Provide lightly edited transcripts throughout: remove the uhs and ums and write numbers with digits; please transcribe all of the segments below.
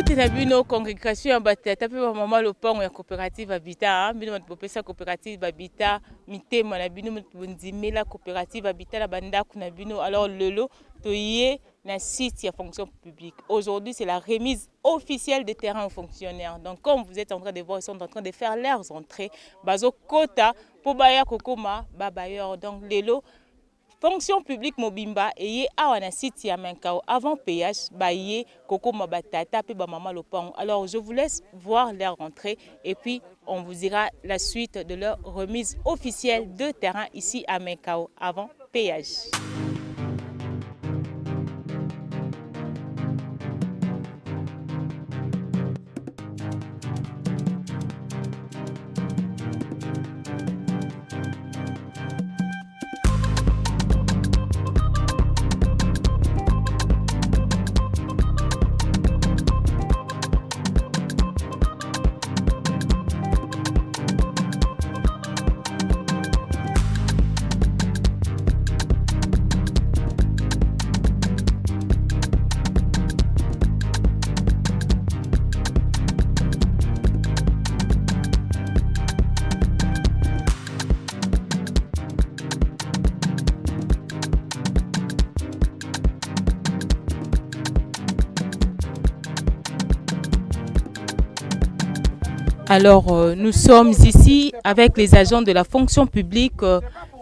kati na bino congrégation ya batata pe ba mama lopango ya coopérative Habitat bino batopesa coopérative Habitat mitema na bino bondimela coopérative Habitat la bandako na bino. Alors lelo toyé na site ya fonction publique. Aujourd'hui c'est la remise officielle des terrains aux fonctionnaires. Donc comme vous êtes en train de voir, ils sont en train de faire leurs entrées bazo kota po baya kokoma babayeur. Donc lelo fonction publique mobimba et awana site ya Menkao avant péage baye koko mabatata pe ba mama lopango. Alors je vous laisse voir leur rentrée et puis on vous dira la suite de leur remise officielle de terrain ici à Menkao avant péage. Alors, nous sommes ici avec les agents de la fonction publique.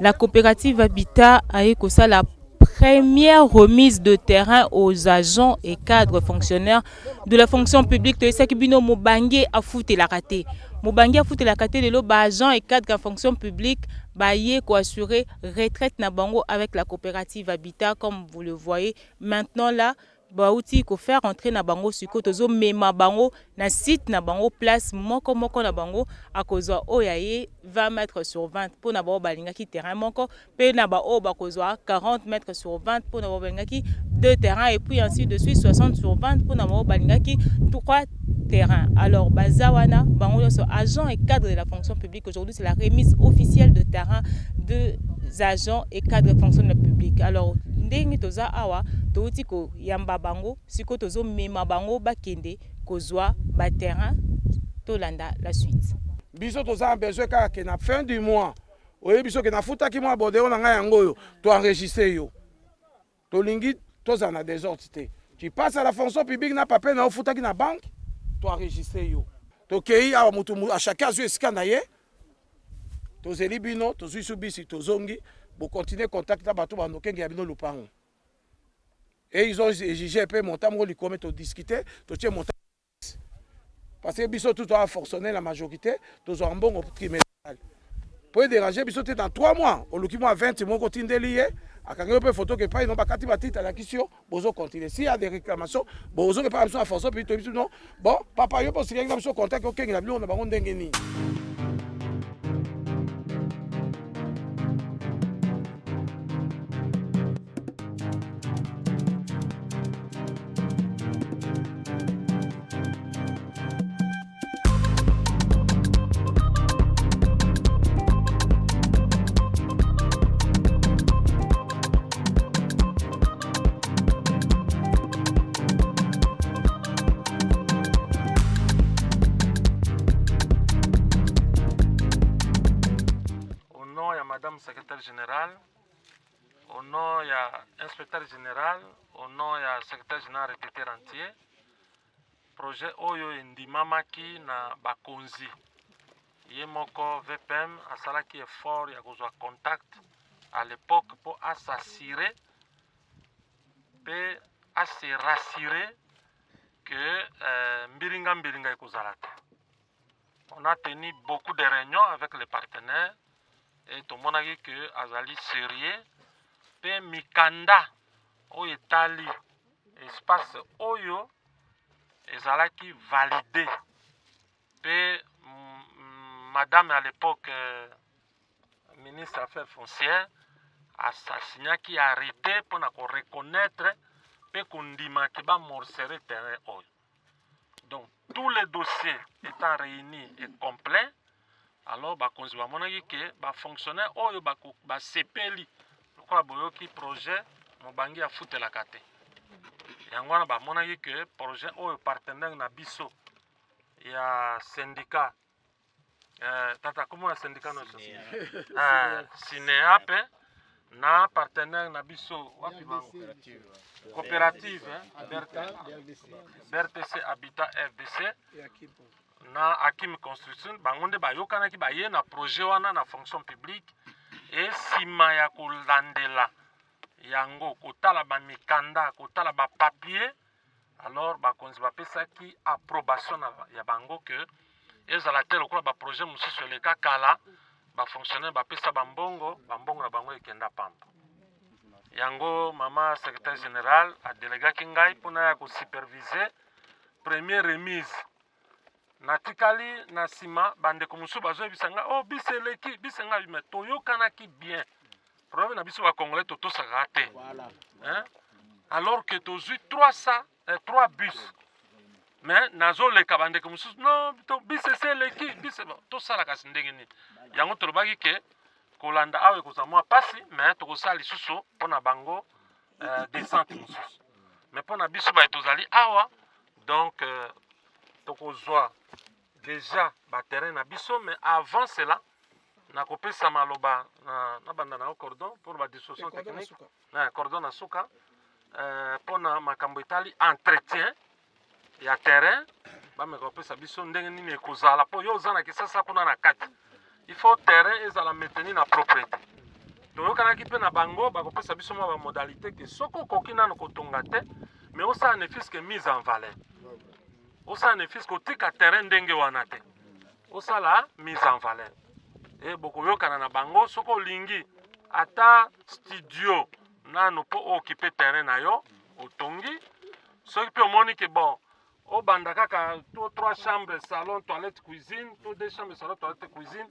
La coopérative Habitat a écossé la première remise de terrain aux agents et cadres fonctionnaires de la fonction publique. Tu sais que bino mobange a fouté la raté. Mobange a fouté la raté de l'eau, agents et cadres en fonction publique, baillé pour assurer retraite na bango avec la coopérative Habitat, comme vous le voyez maintenant là. Bauti ko faire entrer na bango siko tozo mema bango na site na bango place moko na bango akozwa oyaye 20 mètres sur 20 pour na ba balinga ki terrain moko pe na ba o bakozwa 40 mètres sur 20 pour na ba balinga ki deux terrains et puis ainsi de suite 60 sur 20 pour na ba balinga ki trois terrains. Alors bazawana bango so agents et cadres de la fonction publique. Aujourd'hui c'est la remise officielle de terrain des agents et cadres de fonction publique. Alors ndenge toza awa touti ko yamba bango siko tozo mema bango bakende kozwa ba terrain tolanda la suite. Biso toza besoin ka ke na fin du mois oye biso ke na futa ki mois bodeo na nga yango yo to enregistrer yo to lingi toza na désordre. Tu passes à la fonction publique na papier na futa ki na banque to enregistrer yo to kei awa mutu a chacun zo escana ye to zeli bino to zui subisi to zongi pour continuer contact avec tout le monde qui a bien le parent. Et ils ont exigé un peu montant pour lui commettre discuter, tout tiens montant. Parce que biso tout a fonctionné la majorité, tous ont un bon criminel. Pour déranger biso dans 3 mois, au lieu de 20 mois continue lié, à quand on peut photo que pas ils n'ont pas qu'à titre à la question, bozo continuer. S'il y a des réclamations, bozo que pas besoin de force puis tout non. Bon, papa yo parce qu'il y a une contact OK, il a bien on a pas ndengeni. Madame secrétaire générale, au nom il y a inspecteur général, au nom il y a secrétaire général répété entier, projet Oyo Indimamaki na Bakonzi. Yemoko VPM a salaki effort ya kozwa contact à l'époque pour s'assurer et se rassurer que Mbiringa ekozalata. On a tenu beaucoup de réunions avec les partenaires. Et tout le monde a dit que Azali sérieux, pe mikanda o etali espace oyo ezalaki validé. Pe madame à l'époque ministre des Affaires foncières a signé qui a arrêté pour reconnaître pe kundima ki ba morcerer terrain oyo. Donc tous les dossiers étant réunis et complets. Alors, bakonzi ba monaki ke ba fonctionnaire oyo ba sepeli lokola boyoki projet mobangi ya futela kate. yango wana bamonaki ke projet oyo partenaire na biso ya syndicat tata comment la syndicat no Sineape na partenaire na biso wapi bango coopérative BRTC Habitat FDC na Akim Construction bango nde bayokanaki baye na projet wana na fonction publique et sima ya kolandela yango kotala bamikanda kotala bapapier alors bakonzi bapesaki approbation ya bango ke ezala te lokola baprojet mosusu eleka kala bafonctionnaire bapesa bambongo na bango ekenda pamba yango mama secrétaire général adelegaki ngai mpona ya kosupervise première remise natikali na nsima bandeko mosusu bazoyebisa ngai o biso eleki biso ngai me toyokanaki bien problème na biso bacongolais totosaka te alors que tozwi 3 bus mais nazoleka bandeko mosusu non biso ese eleki biso tosala kasi ndenge nini yango tolobaki ke kolanda awa ekozala mwa pasi mais tokosala lisusu mpona bango descente mosusu mais mpona biso baye tozali awa donc tokozwa déjà baterrain na biso mais avant cela nakopesa maloba na banda na cordon pour badiscussion technique na cordon na suka mpona makambo etali entretien ya terrain bameka kopesa biso ndenge nini ekozala mpo yo oza na kisasa kuna na kati il faut terrain ezala maintenir na propriété toyokanaki mpe na bango bakopesa biso mwa bamodalité ke soki okoki nano kotonga te mais osala ne fiske mise en valeur osala ne fiske otika terrain ndenge wana te osala mise en valeur e bokoyokana na bango soki olingi ata studio nano mpo okipe terrain na yo otongi soki mpe omoni ke bon obanda kaka to 3 chambres salon toilette cuisine to 2 chambres salon toilette cuisine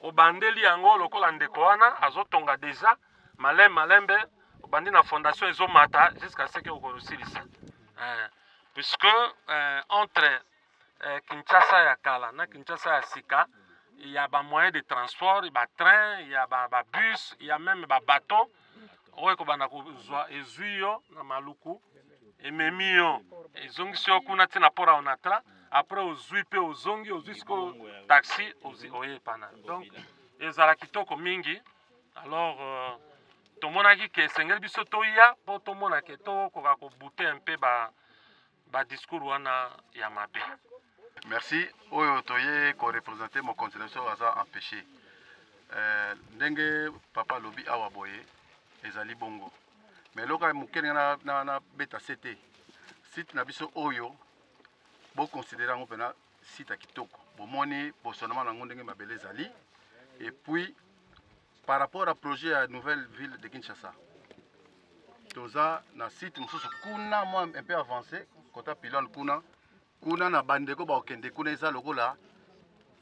obandeli yango lokola ndeko wana azotonga déjà malembe obandi na fondation ezomata jusqu'à ce que okosilisa puisque entre Kinshasa ya kala na Kinshasa ya sika il y a ba moyens de transport, il y a train, il y a ba bus, il y a même ba bateau oyo kobanda kozwa ezwi yo na maluku ememi yo ezongisi yo kuna te na port ya onatra après ozwi mpe ozongi ozwi siko taxi oyepana donc ezala kitoko mingi alors tomonaki ke esengeli biso toya mpo tomona ke tokoka kobute mpe badiscours wana ya mabe. Merci oyo toye korepresente mokonzi na biso aza empêché ndenge papa lobi awa boye ezali bongo mais loka mokene na beta sete site na biso oyo boconsidéra yango mpena site ya kitoko bomoni bosonnement nango ndenge mabele ezali et puis par rapport à projet ya nouvelle ville de Kinshasa toza na site mosusu kuna mwa un peu avancé kota pilon kuna na bandeko baokende kuna eza lokola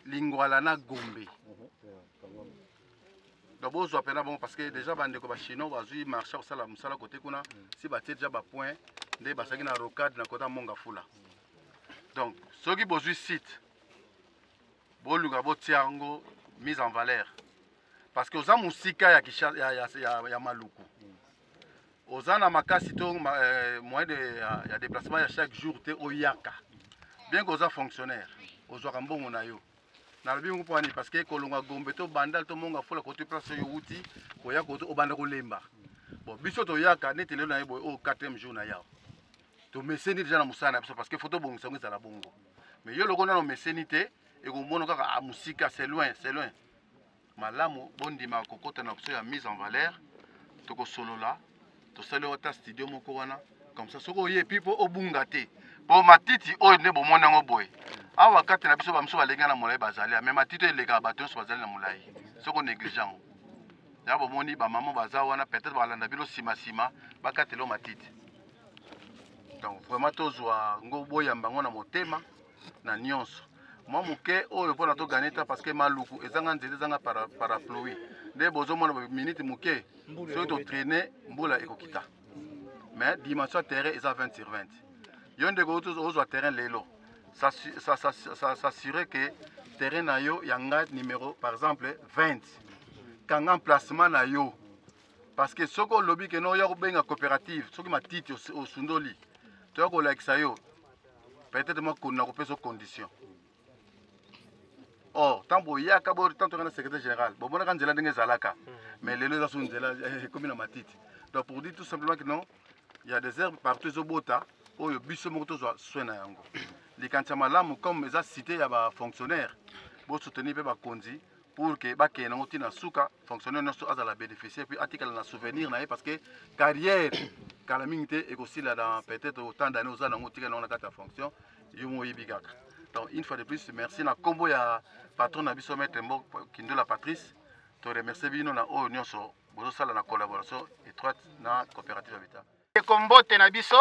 lingwala na Gombe donc bozwa pena bon parce que déjà bandeko bachinois bazwi marché kosala mosala côté kuna si batie déjà bapoint nde basaki na rocade na kota monga fula donc soki bozwi site bolunga botia yango mise en valeur parce que oza mosika ya maluku oza na makasi to moyen de ya déplacement ya chaque jour te oyaka bien que oza fonctionnaire ozwaka mbongo na yo nalobi ngo mponi parce que kolonga Gombe to bandal to monga fula kote place yo wuti koya kote obanda kolemba bon biso toyaka neti lelo na yebo au 4e jour na yao to meseni déjà na musana na biso parce que photo bongo sango ezala bongo mais yo lokona no meseni te e ko mona kaka a musika c'est loin malamu bondima kokota na biso ya mise en valeur to ko solola to sale ota studio moko wana comme ça soko ye pipo obunga te po matiti oyo ne bomona ngo boy awa kati na biso ba mso balenga na molai bazali mais matiti eleka bato so bazali na molai soko négligent ya bomoni ba maman baza wana peut-être balanda bilo sima bakatelo matiti donc vraiment tozwa ngo boyamba ngo na motema na nyonso moi moke oyo mpona toganeta parce que maluku ezanga nzete ezanga parapluie nde bozomona minute moke soki totraine mbula ekokita mais dimension terrain eza 20/20 yo ndeko ozwa terrain lelo s'assurer que terrain na yo yanga numéro par exemple 20 kanga emplacement na yo parce que soki olobi ke no ya kobenga coopérative soki matiti osundoli toya kolakisa yo peut-être moi na kopesa condition. Oh, tant boyaka bo tant que secrétaire général bobonaka nzela ndenge ezalaka mais lelo eza so nzela comme na matiti. Donc pour dire tout simplement que non, il y a des herbes partout ezobota oyo biso moko tozwa soin na yango likanisa malamu comme eza cité ya bafonctionnaire bosoutenir mpe bakonzi pour que bakende nango ntina suka fonctionnaire nyonso azala bénéficier puis atikala na souvenir na ye parce que carrière kala mingi te ekosila dans peut-être autant d'années oza nango otikala nango na kati ya fonction yo mo oyebi kaka. Donc une fois de plus merci na kombo ya patron na biso maître Kindola Patrice to remercier bino na oyo nyonso bozosala na collaboration étroite na coopérative Habitat. Kombote na biso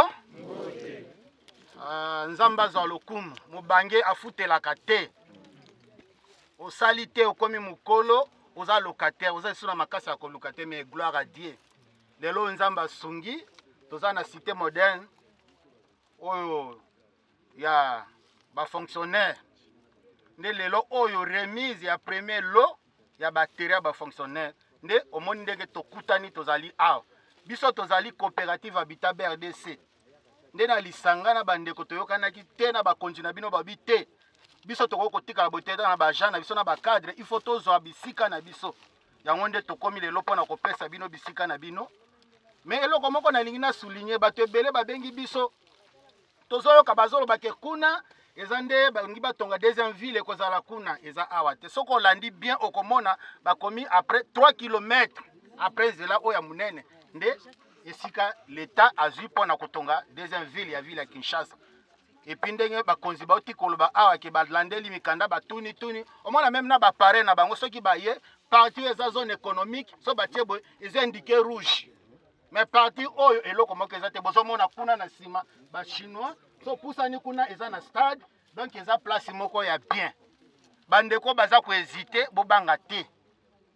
nzambe azwa lokumu mobange afutelaka te osali te okomi mokolo oza locataire oza esu na makasi ya koluka te mais gloire à Dieu lelo nzambe asungi toza na cité moderne oyo ya bafonctionnaire nde lelo oyo remise ya premier lot ya batterie ya bafonctionnaire nde omoni ndenge tokutani tozali awa biso tozali coopérative Habitat BRDC nde na lisanga na bandeko toyokanaki te na bakonzi na bino babi te biso tokoki kotikala boteta na baagent na biso na bacadre il faut tozwa bisika na biso yango nde tokomi lelo mpona kopesa bino bisika na bino mais eloko moko nalingi nasouligne bato ebele babengi biso tozoyoka bazolobake kuna eza nde balingi batonga deuxième ville ekozala kuna eza awa te soki olandi bien okomona bakomi après 3 km après zela oyo ya monene nde esika l'état azwi mpona kotonga deuxième ville ya ville ya Kinshasa epi ndenge bakonzi bauti koloba awa ke balandeli mikanda batuni omona même na bapare na bango soki baye parti eza zone économique so batie boye eza indiqué rouge mais parti oyo eloko moko eza te bozomona kuna na nsima bachinois so pusani kuna eza na stade donc eza place moko ya bien bandeko baza kohésite bobanga te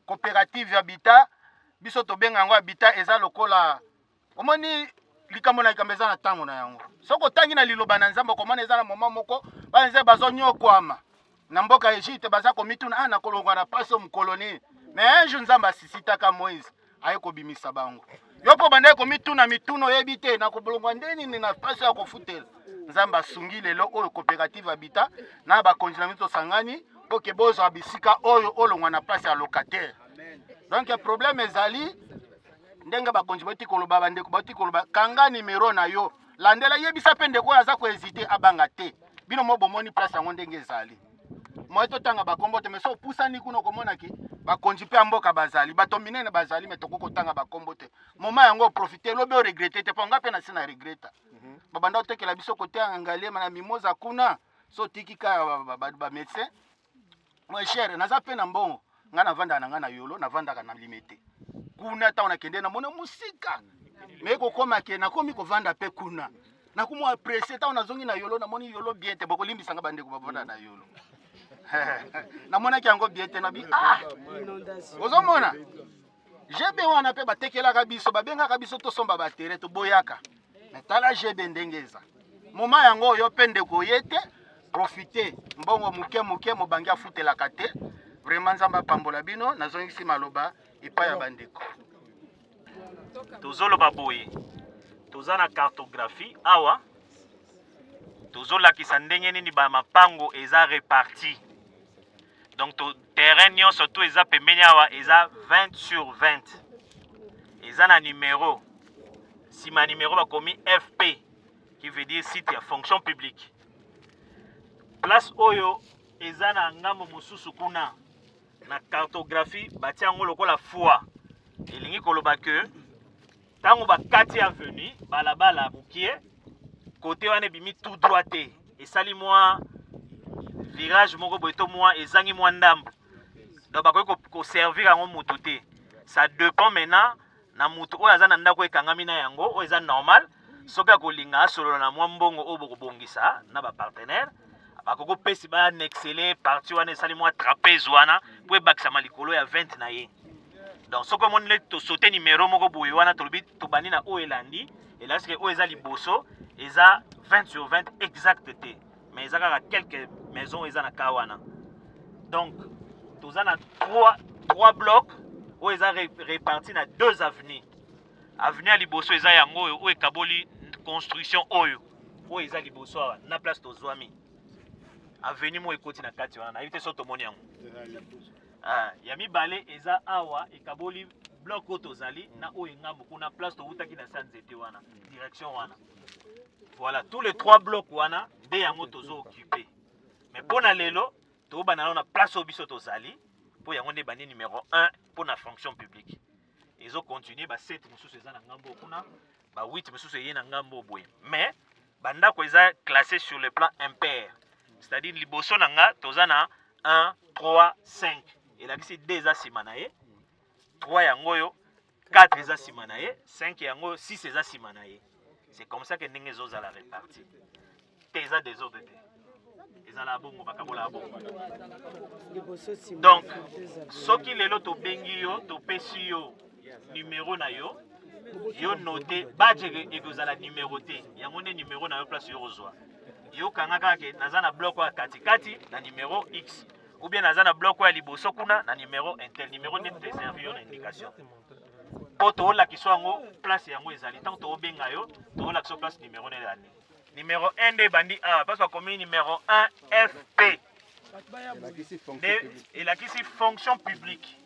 coopérative Habitat biso tobenga yango Habitat eza lokola omoni likambo na likambo eza na ntango na yango soki otangi na liloba na nzambe okomona eza na moma moko banze bazonyokwama na mboka Egypte baza komituna na kolongwa na pasi mokolo nini mais un jour nzambe asisitaka Moïse aye kobimisa bango yo mpo banda komituna mituno oyebi te na kobolongwa nde nini na pasi ya kofutela nzambe asungi lelo oyo coopérative Habitat na bakonzi na biso tosangani mpo ke bozwa bisika oyo olongwa na place ya locataire. Donc problème ezali ndenge bakonzi bati koloba bandeko bati koloba kanga numéro na yo landela yebisa pe ndeko aza ko hésiter abanga te bino mo bomoni place yango ndenge ezali moi to tanga bakombo te mais so pusani kuno komona ki bakonzi pe mboka bazali bato minene bazali mais tokoko tanga bakombo te moment yango profiter lobe o regretter te ponga pe na sina regreta babanda otekela biso kote angalie na mimoza kuna so tikika ba médecin moi cher naza pe na mbongo nga na vanda na nga na yolo na vanda ka na limité kuna ta onakende na mona musika mais kokoma ke na komi ko vanda pe kuna na kumo apprécier ta onazongi na yolo na moni yolo bien te boko limbisa nga bande ko bavanda na yolo na mona ki yango bien te na bi ozomona jebe wana pe batekela ka biso babenga ka biso to somba batere to boyaka mais tala jebe ndengeza moma yango yo pende ko yete profiter mbongo muke mo bangia futela kate vraiment nzamba pambola bino nazongisi maloba epai ya bandeko tozoloba boye toza na cartographie awa tozolakisa ndenge nini bamapango eza réparti donc to terrain nyonso to eza pembeni awa eza 20 sur 20 eza na numéro nsima numéro bakomi FP qui veut dire site ya fonction publique place oyo eza na ngambo mosusu kuna na cartographie batia yango lokola foi elingi koloba ke ntango bakati avenue balabala mokie kote wana ebimi tout droit te esali mwa virage moko boye to mwa ezangi mwa ndambo donc bakoki koservir yango moto te ça dépend maintenant na moto oyo aza na ndako ekangami na yango oyo eza normal soki akolinga asolola na mwa mbongo oyo bokobongisa na bapartenaire bakoko pesi baanexele parti wana esali mwa trapèze wana mpo ebakisama likolo ya 20 na ye donc soki omoni nde tosaute numéro moko boye wana tolobi tobandi na oyo elandi elasike oyo eza liboso eza 20 sur 20 exact te mais eza kaka quelques maisons eza na ka wana donc toza na 3 blocs oyo eza réparti na 2 avenues avenue ya liboso eza yango oyo ekaboli construction oyo oyo eza liboso awa na place tozwami avenue mo ekoti na kati wana nayebi te so tomoni yango ya mibale eza awa ekaboli bloc oyo tozali na oyo ngambo kuna place towutaki na sa nzete wana direction wana voilà tous les trois blocs wana nde yango tozo-occupe mais mpo na lelo tobana nano na place oyo biso tozali mpo yango nde bandi numéro 1 mpo na fonction publique ezocontinue ba 7 mosusu eza na ngambo kuna ba 8 mosusu eye na ngambo boye mais bandako eza classé sur le plan impair c'est-à-dire liboso na nga toza na 1 3 5 elakisi 2 eza nsima na ye 3 yango oyo 4 eza nsima na ye 5 yango oyo 6 eza nsima na ye c'est comme ça que ndenge ezozala réparti te eza désordre te ezala bongo bakabola bongo donc soki lelo tobengi yo topesi yo numéro na yo yo note badge ekozala numéro te yango nde numéro na yo place yo kozwa yo kanga kaka naza na bloc ya katikati na numéro X ou bien naza na bloc ya liboso kuna na numéro intel numéro nde toservi yo na indication po toolakisa yango place yango ezali ntango toobenga yo toolakisa place numéro nde ezali numéro 1 nde ebandi awa parce bakomi numéro 1 FP elakisi fonction publique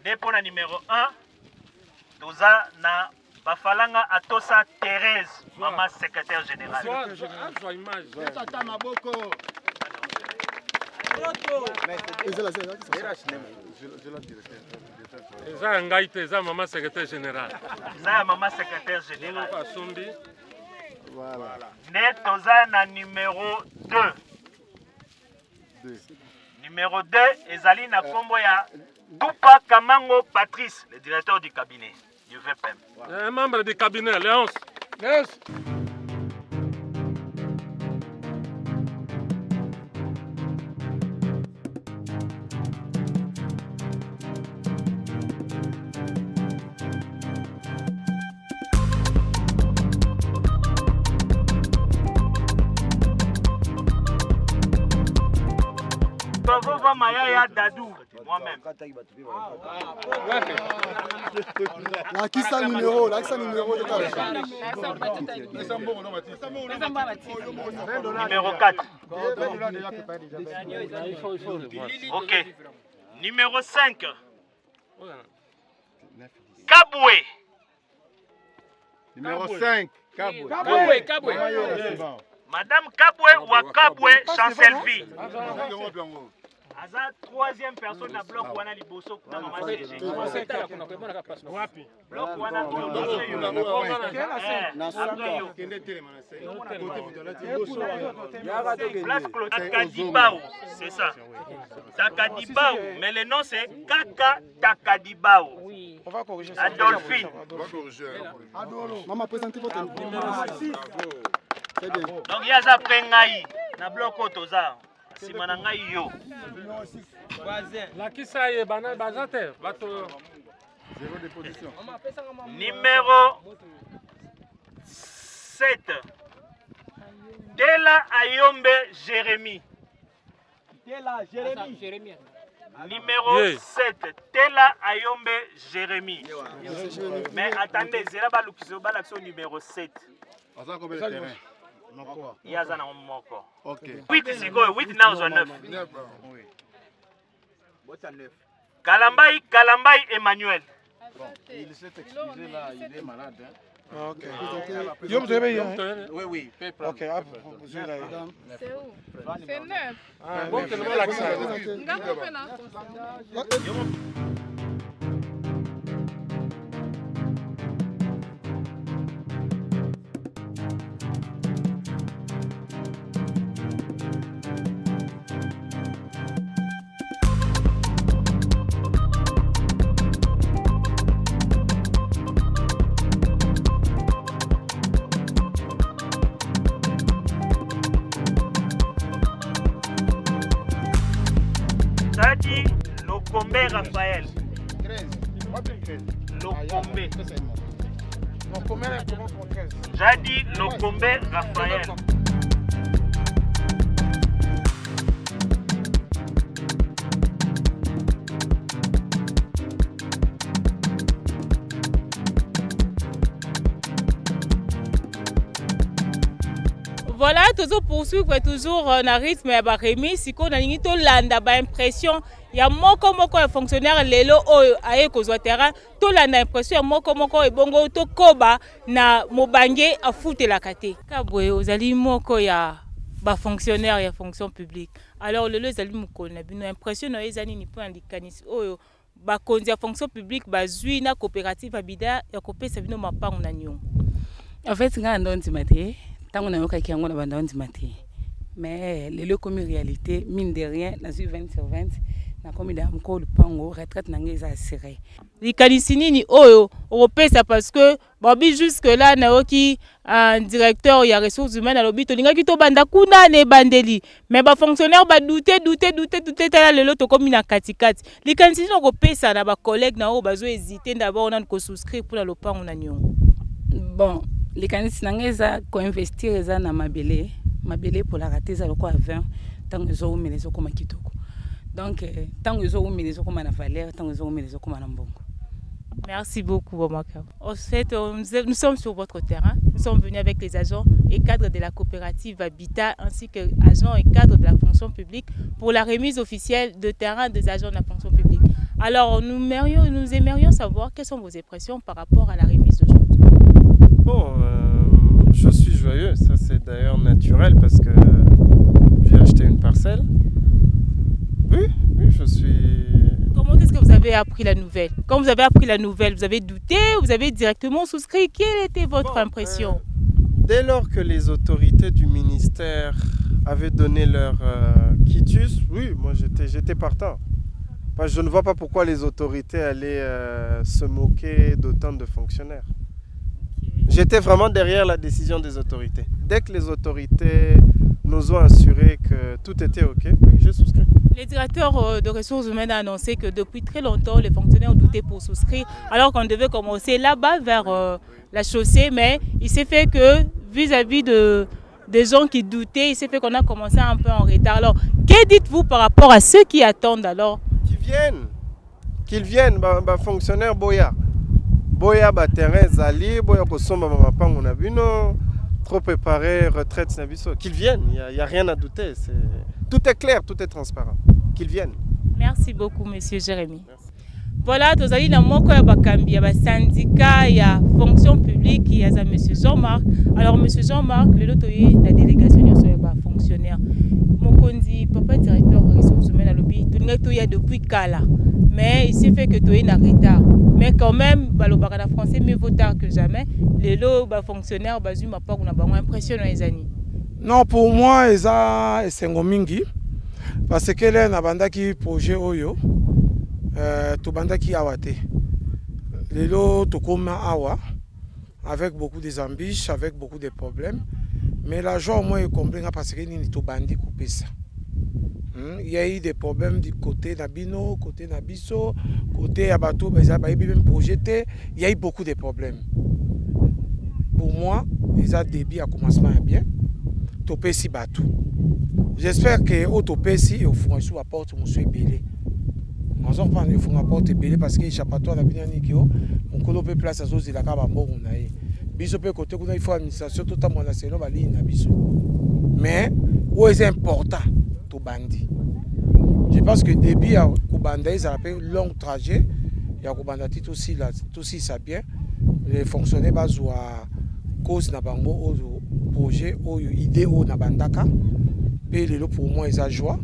nde mpo na numéro 1 toza na bafalanga atosa Thérèse mama secrétaire générale eza ya ngai te eza mama secrétaire général eza ya mama secrétaire général asombi nde toza na numéro 2 numéro 2 ezali na kombo ya Dupa Kamango Patrice le directeur du cabinet du VPM un membre du cabinet Léonce Pavova Mayaya Dadou moi-même. Lakisa numéro Numéro 4. Ok. Numéro 5. Kaboué. Numéro 5. Kaboué. Madame Kaboué ou Kaboué Chancelvi. Aza troisième personne na bloc wana liboso na mama CG. Bloc wana Place Claude Takadibao, c'est ça. Takadibao, mais le nom c'est Kaka Takadibao. On va corriger ça. Adolphine. Maman, présentez votre numéro 6. Très bien. Donc il y a ça après ngai na bloc otoza. Simana ngai yo. Lakisa ye bana bazate bato zéro de position. Numéro 7. Tela Ayombe Jérémy. Numéro 7. Tela Ayombe Jérémy. Mais attendez, Zéla Balukiso Balakso numéro 7. Il y a un moko. Ok. 8 ici, 8 now 9. Kalambai Emmanuel. Il s'est excusé là, il est malade. Ok. Yo, vous avez Oui. Ok, vous avez C'est où? C'est 9. bon que nous l'accès Sadi Lokombe Raphaël. Lokombe. Donc combien pour 13? Jadi Lokombe Raphaël. toujours poursuivre toujours na rythme ya baremis sikoyo nalingi tolanda baimpression ya moko ya fonctionnaire lelo oyo aye kozwa terrain tolanda impression ya moko ebongo tokoba na mobange afutelaka te kabwe ozali moko ya bafonctionnaire ya fonction publique alors lelo ezali mokolo na bino impression na yo eza nini mpo na likanisi oyo bakonzi ya fonction publique bazwi na coopérative abida ya kopesa bino mapango na nyongo. En fait nga ndondima te ntango nayokaki yango na bandondima te mais lelo ekomi réalité mine de rien nazwi 20/20 nakomi da moko lupango retraite nange eza assuré. Likanisi nini oyo okopesa parce que babi jusque là nayoki un directeur ya ressources humaines alobi tolingaki tobanda kuna na ebandeli mais bafonctionnaire badute tala lelo tokomi na katikati. Likanisi nini okopesa na bacollègue na oyo bazo hésiter d'abord nani kosouscrire mpona lopango na nyongo. Bon likanisi nange eza koinvestir eza na mabele epolaka te eza lokwa 20 ntango ezowumela ezokoma kitoko. Donc tango ezowumela ezokoma na valeur tango ezowumela ezokoma na mbongo. Merci beaucoup Bomaka. En fait, nous sommes sur votre terrain. Nous sommes venus avec les agents et cadres de la coopérative Habitat ainsi que agents et cadres de la fonction publique pour la remise officielle de terrain des agents de la fonction publique. Alors nous aimerions savoir quelles sont vos impressions par rapport à la remise d'aujourd'hui. Bon, je suis joyeux, ça c'est d'ailleurs naturel parce que j'ai acheté une parcelle. Oui, je suis... Comment est-ce que vous avez appris la nouvelle? Quand vous avez appris la nouvelle, vous avez douté, vous avez directement souscrit? Quelle était votre impression? Dès lors que les autorités du ministère avaient donné leur quitus, oui, moi j'étais partant. Je ne vois pas pourquoi les autorités allaient se moquer d'autant de fonctionnaires. J'étais vraiment derrière la décision des autorités. Dès que les autorités nous ont assuré que tout était OK, oui, j'ai souscrit. Le directeur de ressources humaines a annoncé que depuis très longtemps, les fonctionnaires ont douté pour souscrire, alors qu'on devait commencer là-bas vers la chaussée, mais il s'est fait que vis-à-vis des gens qui doutaient, il s'est fait qu'on a commencé un peu en retard. Alors, que dites-vous par rapport à ceux qui attendent alors? Qu'ils viennent, fonctionnaires Boya. Boya, terrain, Zali, Boya, Kosomba, Mapango, Nabino, trop préparé, retraite, Nabiso. Qu'ils viennent, il n'y a rien à douter. Tout est clair, tout est transparent. Qu'ils viennent. Merci beaucoup, monsieur Jérémy. Merci. Voilà, nous avons un mot de ya syndicat, ya fonction publique, il y a monsieur Jean-Marc. Alors, monsieur Jean-Marc, le lot la délégation sur les fonctionnaires. Mokondi, papa directeur des ressources humaines à l'objet, tout le y a depuis Kala. Mais il s'est fait que tu es en retard. Mais quand même, le barada français mieux vaut tard que jamais. Les lots fonctionnaires, ils ont impressionné les années. Non, pour moi, c'est un mingi. Parce que là, on a un projet Oyo. Tout banda qui awate. Les lots, tout comme awa. Avec beaucoup d'ambitions, avec beaucoup de problèmes. Mais l'argent, moi, je comprends parce que nous tout bandi coupé ça. Il y a eu des problèmes du côté Nabino, côté Nabiso, côté Abato, même projeté. Il y a eu beaucoup de problèmes. Pour moi, les débit à commencement bien. Topé si batou. J'espère que au topé si il faut sous la porte monsieur belé. On s'en prend il faut la porte belé parce que échappatoire la bien nikio. On colope place à zozi la kaba bon on a. Biso pe côté il faut administration tout à mon national bali Nabiso. Mais où est important to bandi. Je pense que début à Kubanda ils appellent long trajet. Il y a Kubanda tout aussi ça bien. Les fonctionnaires bazwa cause na bango au projet au idée au na bandaka. Pe lelo pour moi ils a joie.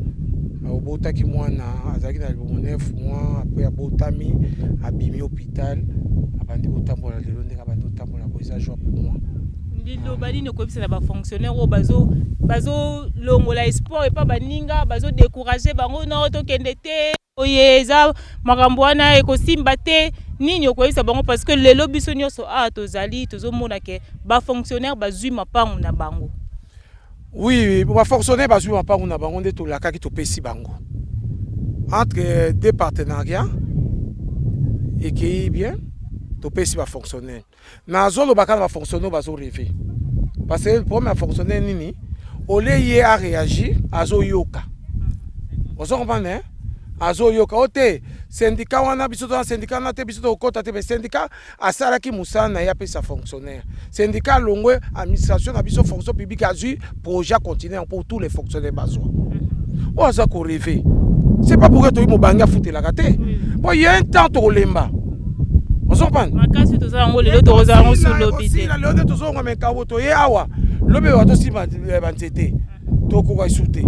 Au botaki moi na azaki na 9 mois après abotami abimi hôpital abandi kotambola lelo ndeka bandi kotambola ko ils a joie pour moi. Lilo bali ne ko bisa ba fonctionnaire o bazo longola espoir et pas baninga bazo décourager bango non to kende te oyeza makambo wana ekosimba te nini okoyisa bango parce que lelo biso nyonso a tozali tozomona ke ba fonctionnaire bazui mapango na bango. Oui, ba fonctionnaire bazui mapango na bango nde to lakaki to pesi bango. Entre deux partenariats et qui bien to pesi ba fonctionnaire. Na zolo bakana ba fonctionnaire bazo rêver. Parce que le premier fonctionnaire nini, au lieu a réagi, azo yoka. Vous comprenez? azo yoka ote syndicat wana biso to syndicat na te biso to kota te syndicat asalaki musala na ya pesa fonctionnaire syndicat longwe administration na biso fonction publique azui projet continuer pour tous les fonctionnaires besoin o aza ko rêver c'est pas pour que to mo banga futelaka te bon il y a un temps to lemba on s'en prend makasi to za ngo lelo to za ngo sur l'hôpital la lelo to zo ngo mekawo to ye awa lobe wa to sima banzete to ko ka sute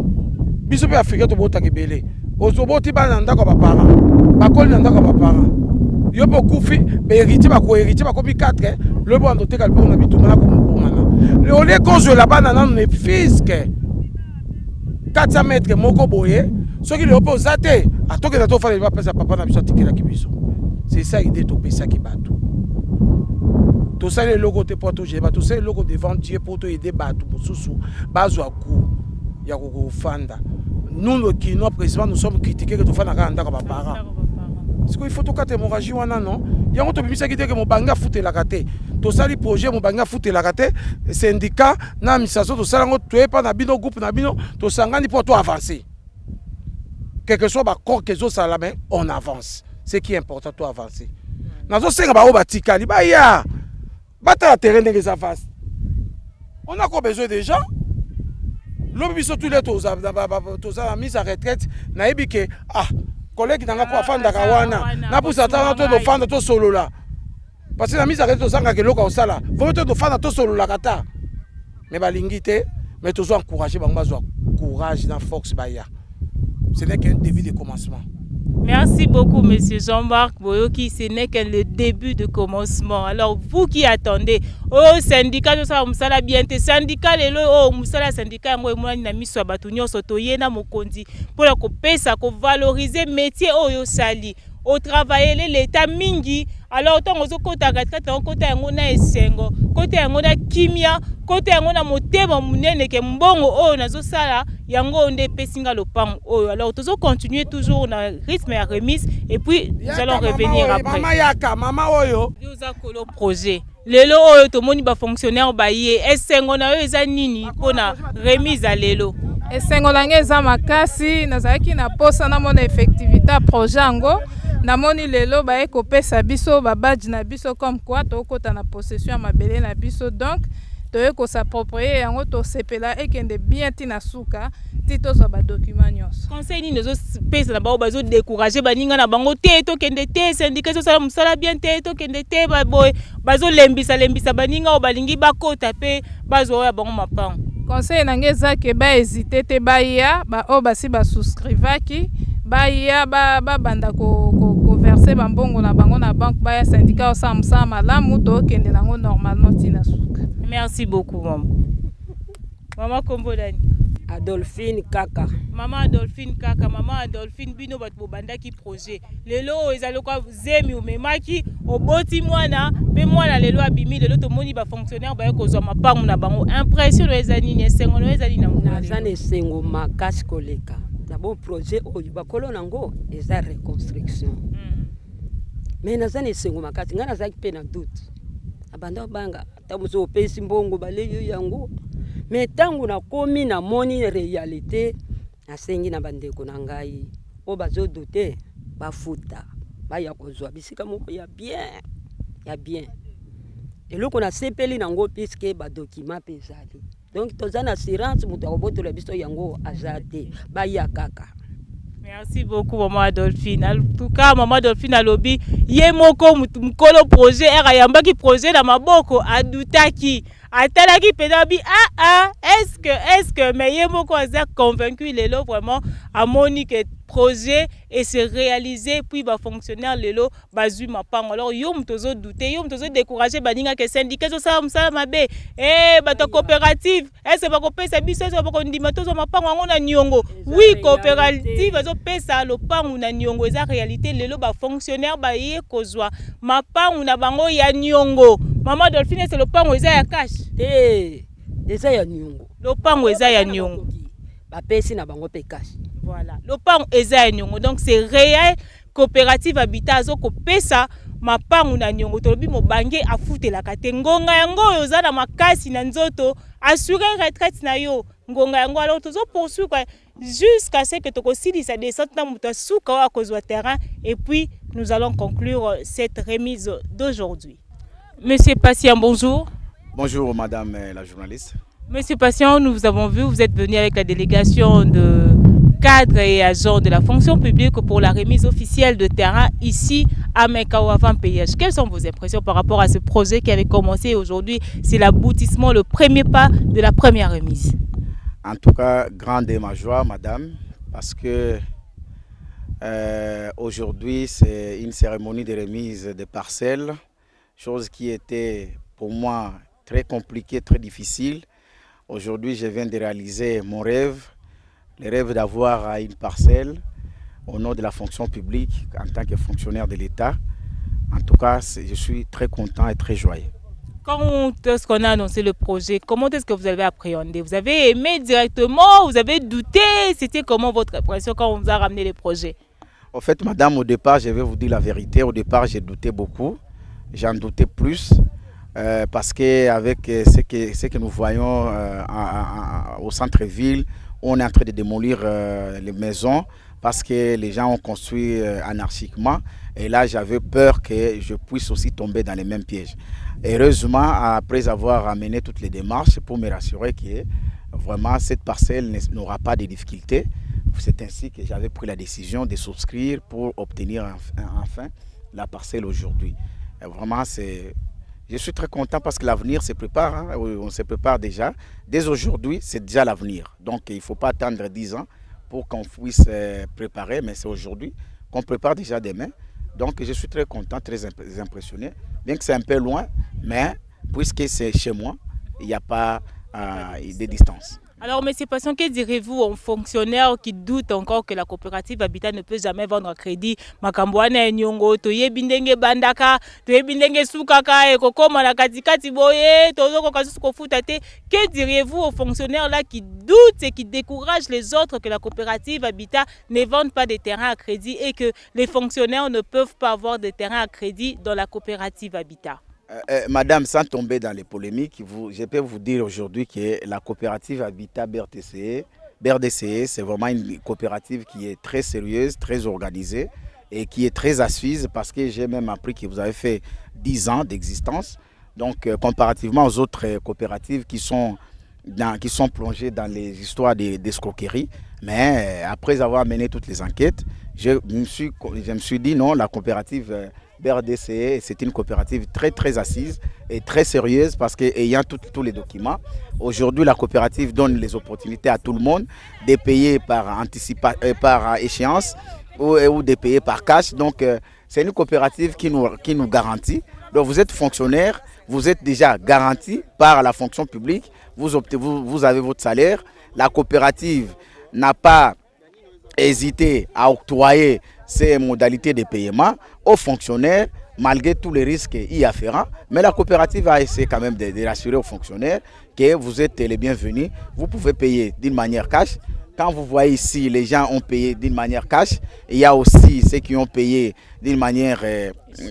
biso pe afrika to bota ke belé ozoboti bana ndako bapara bakoli na ndako bapara yo po kufi be héritier bakomi 4 le bon doté ka na bituma na ko mbongana le ole kozo la bana na ne fiske 400 mètres moko boye soki le po zate atoke na to fa ba pesa papa na biso tikela ki biso c'est ça idée to pesa ki bato to ça le logo te poto je ba to ça le logo devant Dieu pour te aider bato bosusu bazwa ku ya ko fanda. Nous, le Kino, président, nous sommes critiqués que tout le monde a un parent. Est-ce qu'il faut tout cas hémorragie ou non? Il y a un autre ministre qui dit que mon banga fout la raté. Tout ça, les projets, mon banga fout la raté. Syndicat, n'administration, tout ça, tu es pas dans le groupe, tout ça, pour toi avancer. Quel que soit le corps que vous avez, on avance. C'est qui est important, toi avancer. Dans ce sens, on a encore besoin des gens. L'homme biso tous les tous a mis à retraite na ebike collègue nanga ko afanda kawana na pusa ta to do fanda to solo là parce que la mise à retraite osanga ke loka osala faut to do fanda to solo la kata mais balingi te mais toujours encourager bango bazwa courage dans force baya ce n'est qu'un début de commencement. Merci beaucoup, Monsieur Jean-Marc Boyoki. Ce n'est que le début de commencement. Alors, vous qui attendez, oh, syndicat, je sais bien, syndicat, oh, musala syndicat, moi, na miso batunyo sotoye na mokondi pour la pesa, ko valoriser métier oh yo sali. Au travail l'état mingi alors tant ozo kota katkata kota yango na esengo kota yango na kimia kota yango na motema munene ke mbongo o nazo sala yango onde pesinga lopango o alors tozo continuer toujours na rythme ya remise et puis nous allons revenir après mama yaka mama oyo yoza kolo projet lelo oyo to moni ba fonctionnaire ba ye esengo na yo eza nini pona remise à lelo esengo lange eza makasi nazalaki na posa na mona effectivité à projet yango namoni lelo baye kopesa biso babadge na biso comme quoi tokota na possession ya mabele na biso donc toye ko s'approprier yango to sepela ekende bien tina suka ti tozwa ba document nyonso conseil ni nezo pesa na bao bazo décourager baninga na bango te to kende te syndicat so sala musala bien te to kende te ba boy bazo lembisa baninga o balingi bakota pe bazo ya bango mapango conseil nange za ke ba hésiter te ba ya ba o basi ba souscrivaki ba ya ba banda ko verser bambongo na bango na banque ba ya syndicat osamsa malamu to kende nango normalement tina suka. Merci beaucoup maman. Maman Kombolani. Adolphine Kaka. Maman Adolphine Kaka, maman Adolphine bino bat bobandaki projet. Lelo ezalo kwa zemi umemaki oboti mwana pe mwana lelo abimi lelo to moni ba fonctionnaire ba kozwa mapangu na bango impression eza nini esengo eza nini na mwana. Nazane sengo makasi koleka. D'abord projet oyo bakolo nango eza reconstruction. Mais nazane sengo makasi ngana zaki pe na doute. Abanda banga tamuzo pesi mbongo baleyo yango. Mais tangu na komi na moni réalité asengi na bandeko na ngai o bazo douter bafuta baya kozwa bisika moko ya bien eloko na sepeli nango puisque ba document pesali donc tozana assurance muto akobotola biso yango azate baya kaka. Merci beaucoup maman Adolphine. En tout cas maman Adolphine alobi ye moko mukolo projet era yambaki projet na maboko adutaki atalaki pedabi est-ce que mais ye moko aza convaincu lelo vraiment amoni que projet et se réaliser puis ba fonctionnaire lelo bazui mapango alors yo mtozo douter yo mtozo décourager baninga que syndicat so sala musala mabe bato coopérative est-ce ba kopesa biso so ba kondima tozo mapango ngo na nyongo oui coopérative zo pesa lopango na nyongo eza réalité lelo ba fonctionnaire ba ye kozwa mapango na bango ya nyongo. Maman Dolphine c'est lopango eza ya cash eza ya nyongo lopango eza ya nyongo ba pesi na bango pe cash. Voilà, lopango eza ya nyongo donc c'est réel coopérative habitat zo ko pesa mapango na nyongo tolobi mobange afutela kate ngonga yango oyo za na makasi na nzoto assurer retraite na yo ngonga yango alors tozo poursuivre jusqu'à ce que Tokosili ça descende dans Moutasuka à cause du terrain et puis nous allons conclure cette remise d'aujourd'hui. Monsieur Patient, bonjour. Bonjour madame la journaliste. Monsieur Patient, nous vous avons vu, vous êtes venu avec la délégation de cadres et agents de la fonction publique pour la remise officielle de terrain ici à Mekawavan PH. Quelles sont vos impressions par rapport à ce projet qui avait commencé aujourd'hui? C'est l'aboutissement, le premier pas de la première remise. En tout cas, grande est ma joie, madame, parce que aujourd'hui, c'est une cérémonie de remise de parcelles, chose qui était pour moi très compliquée, très difficile. Aujourd'hui, je viens de réaliser mon rêve, le rêve d'avoir une parcelle au nom de la fonction publique en tant que fonctionnaire de l'État. En tout cas, je suis très content et très joyeux. Quand est-ce qu'on a annoncé le projet, comment est-ce que vous avez appréhendé? Vous avez aimé directement? Vous avez douté? C'était comment votre impression quand on vous a ramené le projet? En fait, madame, au départ, je vais vous dire la vérité. Au départ, j'ai douté beaucoup. J'en doutais plus. Parce qu'avec ce que nous voyons au centre-ville, on est en train de démolir les maisons parce que les gens ont construit anarchiquement. Et là, j'avais peur que je puisse aussi tomber dans les mêmes pièges. Heureusement, après avoir amené toutes les démarches pour me rassurer que vraiment cette parcelle n'aura pas de difficultés, c'est ainsi que j'avais pris la décision de souscrire pour obtenir enfin la parcelle aujourd'hui. Vraiment, je suis très content parce que l'avenir se prépare, hein. On se prépare déjà. Dès aujourd'hui, c'est déjà l'avenir. Donc, il ne faut pas attendre 10 ans pour qu'on puisse préparer, mais c'est aujourd'hui qu'on prépare déjà demain. Donc, je suis très content, très impressionné. Bien que c'est un peu loin, mais puisque c'est chez moi, il n'y a pas de distance. Alors, M. Patient, que direz-vous aux fonctionnaires qui doutent encore que la coopérative Habitat ne peut jamais vendre à crédit? Makambouane Nyongo, Toye Bindenge Bandaka, Toye Bindenge Soukaka, et Kokoma la Katikati Boye, Tozoko Kasuko Futate. Que diriez-vous aux fonctionnaires là qui doutent et qui découragent les autres que la coopérative Habitat ne vende pas de terrains à crédit et que les fonctionnaires ne peuvent pas avoir de terrains à crédit dans la coopérative Habitat? Madame, sans tomber dans les polémiques, je peux vous dire aujourd'hui que la coopérative Habitat BRDCE, c'est vraiment une coopérative qui est très sérieuse, très organisée et qui est très assise parce que j'ai même appris que vous avez fait 10 ans d'existence. Donc, comparativement aux autres coopératives qui sont plongées dans les histoires d'escroquerie. Mais après avoir mené toutes les enquêtes, je me suis dit non, la coopérative BRDCE, c'est une coopérative très très assise et très sérieuse parce qu'ayant tous les documents, aujourd'hui la coopérative donne les opportunités à tout le monde de payer par échéance ou de payer par cash. Donc c'est une coopérative qui nous garantit. Donc vous êtes fonctionnaire, vous êtes déjà garanti par la fonction publique, vous avez votre salaire. La coopérative n'a pas hésité à octroyer ces modalités de paiement aux fonctionnaires, malgré tous les risques y afférents. Mais la coopérative a essayé quand même de rassurer aux fonctionnaires que vous êtes les bienvenus. Vous pouvez payer d'une manière cash. Quand vous voyez ici, les gens ont payé d'une manière cash. Il y a aussi ceux qui ont payé d'une manière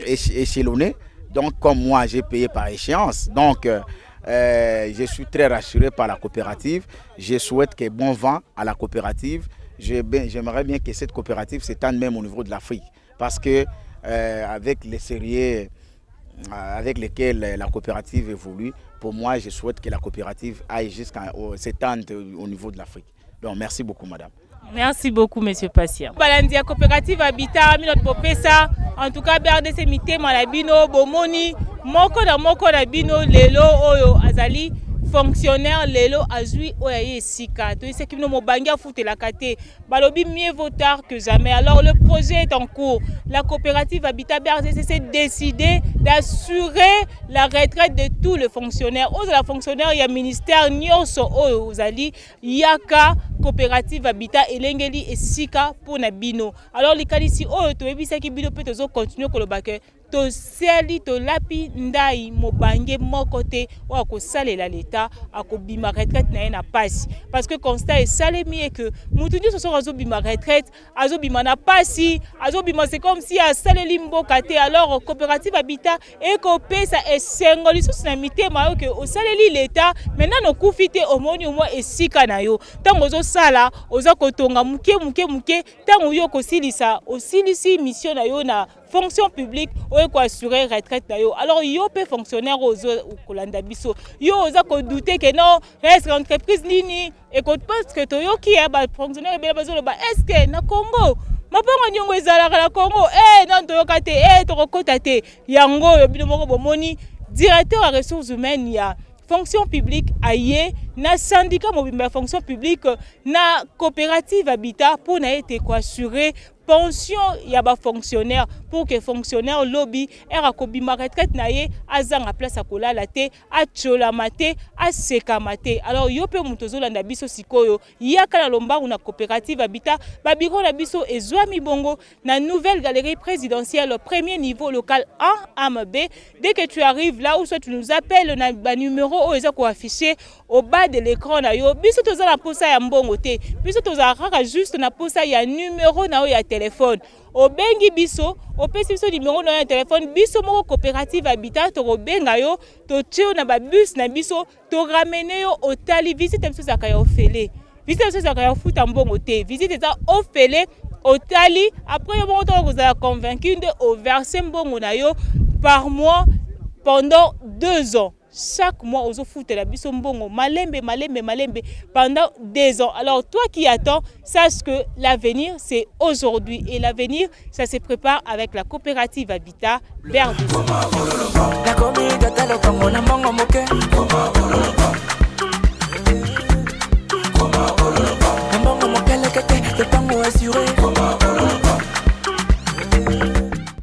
échelonnée. Donc, comme moi, j'ai payé par échéance. Donc, je suis très rassuré par la coopérative. Je souhaite que bon vent à la coopérative. J'aimerais bien que cette coopérative s'étende même au niveau de l'Afrique. Parce que avec les sérieux avec lesquels la coopérative évolue, pour moi, je souhaite que la coopérative aille s'étende au niveau de l'Afrique. Donc, merci beaucoup, madame. Merci beaucoup, monsieur Patient. Balandia coopérative Habitat, minot popesa. En tout cas, BRDC mité malabino, bomoni, moko na bino lelo oyo azali. Fonctionnaire lelo azui oyaye sika to iseki no mobangia futela kate balobi mieux vaut tard que jamais. Alors le projet est en cours. La coopérative Habitat BRDC s'est décidé d'assurer la retraite de tous les fonctionnaires. Aux la fonctionnaire il y a ministère nyonso oyo ozali yaka coopérative Habitat elengeli esika pour na bino. Alors likalisi oyo to ebisaki bino pe tozo continuer koloba ke to seli to lapi ndai mobange moko te o akosalela l'État akobima retraite na na pasi parce que constat est salemi et que mutu nyo so azobima retraite azobima na pasi azobima c'est comme si a saleli mboka te. Alors coopérative Habitat et kopesa esengoli so na mitema yo que o saleli l'État maintenant no kufite omoni au moins esika na yo tango zo sala oza kotonga muke tango yo kosilisa osilisi mission na yo na fonction publique oyo ko assurer retraite na yo. Alors yo pe fonctionnaire ozo kolanda biso yo oza ko douter que non est-ce entreprise nini et ko parce que to yo ki ba fonctionnaire be bazolo ba est-ce que na Congo mapongo nyongo ezalaka na Congo non to yoka te to kokota te yango yo bino moko bomoni directeur à ressources humaines ya fonction publique aye na syndicat mobimba fonction publique na coopérative habitat pour na été ko assurer pension ya ba fonctionnaire pour que fonctionnaire lobby era kobima retraite na ye azanga place akolala te achola mate aseka mate. Alors yo pe mutozo landa biso sikoyo yaka na lombangu na coopérative habitat babiro na biso ezwami bongo na nouvelle galerie présidentielle premier niveau local 1 AMB. Dès que tu arrives là où soit tu nous appelles na ba numéro eza ko affiché au bas de l'écran na yo biso toza na posa ya mbongo te biso toza raka juste na posa ya numéro na yo ya téléphone obengi biso opesi biso numéro na ya téléphone biso moko coopérative habitat to benga yo to tio na ba bus na biso to ramener yo otali visite biso za kaya ofele visite biso za kaya futa mbongo te visite za ofele otali après yo moko to ko za convaincu de au verser mbongo na yo par mois pendant 2 ans. Chaque mois, aux foot la biso mbongo malembe pendant 2 ans. Alors toi qui attends, sache que l'avenir c'est aujourd'hui et l'avenir ça se prépare avec la coopérative Habitat BRDC.